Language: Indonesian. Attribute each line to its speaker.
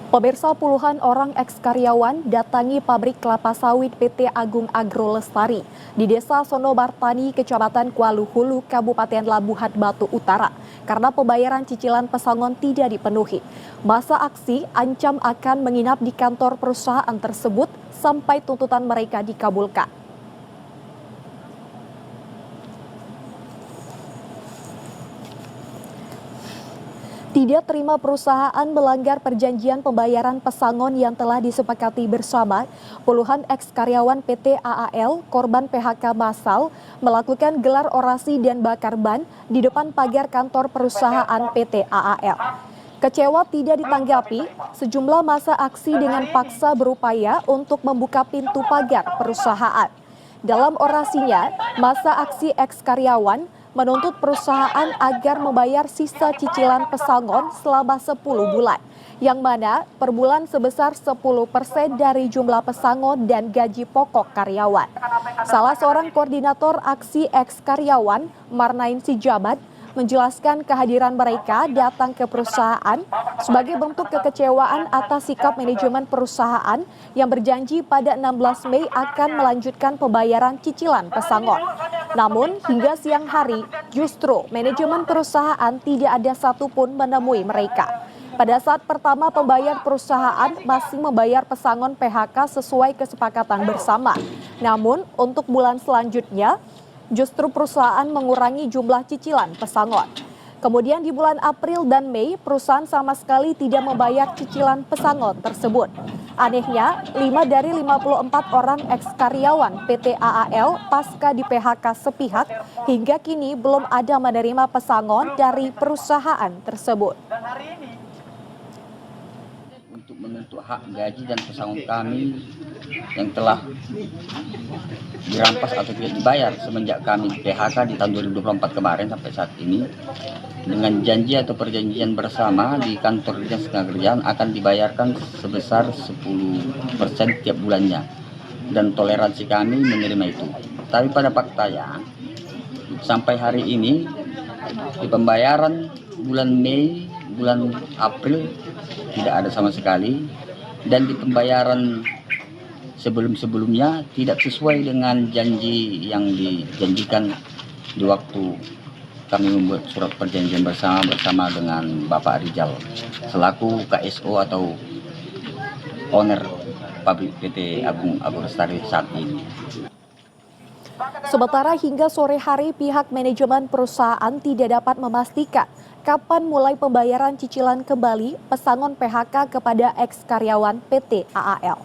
Speaker 1: Pemirsa, puluhan orang eks-karyawan datangi pabrik kelapa sawit PT Agung Agro Lestari di Desa Sonobartani, Kecamatan Kuala Hulu, Kabupaten Labuhan Batu Utara karena pembayaran cicilan pesangon tidak dipenuhi. Masa aksi ancam akan menginap di kantor perusahaan tersebut sampai tuntutan mereka dikabulkan. Tidak terima perusahaan melanggar perjanjian pembayaran pesangon yang telah disepakati bersama, puluhan eks-karyawan PT AAL, korban PHK massal, melakukan gelar orasi dan bakar ban di depan pagar kantor perusahaan PT AAL. Kecewa tidak ditanggapi, sejumlah massa aksi dengan paksa berupaya untuk membuka pintu pagar perusahaan. Dalam orasinya, massa aksi eks-karyawan menuntut perusahaan agar membayar sisa cicilan pesangon selama 10 bulan, yang mana per bulan sebesar 10% dari jumlah pesangon dan gaji pokok karyawan. Salah seorang koordinator aksi eks-karyawan, Marnain Sijabat, menjelaskan kehadiran mereka datang ke perusahaan sebagai bentuk kekecewaan atas sikap manajemen perusahaan yang berjanji pada 16 Mei akan melanjutkan pembayaran cicilan pesangon. Namun hingga siang hari justru manajemen perusahaan tidak ada satupun menemui mereka. Pada saat pertama pembayar perusahaan masih membayar pesangon PHK sesuai kesepakatan bersama. Namun untuk bulan selanjutnya justru perusahaan mengurangi jumlah cicilan pesangon. Kemudian di bulan April dan Mei, perusahaan sama sekali tidak membayar cicilan pesangon tersebut. Anehnya, 5 dari 54 orang eks-karyawan PT AAL pasca di PHK sepihak hingga kini belum ada menerima pesangon dari perusahaan tersebut.
Speaker 2: Untuk menuntut hak gaji dan pesangon kami yang telah dirampas atau tidak dibayar semenjak kami PHK di tahun 2024 kemarin sampai saat ini, dengan janji atau perjanjian bersama di kantor dinas ketenagakerjaan akan dibayarkan sebesar 10% tiap bulannya, dan toleransi kami menerima itu. Tapi pada faktanya sampai hari ini di pembayaran bulan Mei, bulan April tidak ada sama sekali, dan di pembayaran sebelum-sebelumnya tidak sesuai dengan janji yang dijanjikan di waktu kami membuat surat perjanjian bersama dengan Bapak Rizal selaku KSO atau owner pabrik PT Agung Agro Lestari saat ini.
Speaker 1: Sementara hingga sore hari pihak manajemen perusahaan tidak dapat memastikan kapan mulai pembayaran cicilan kembali pesangon PHK kepada eks-karyawan PT AAL.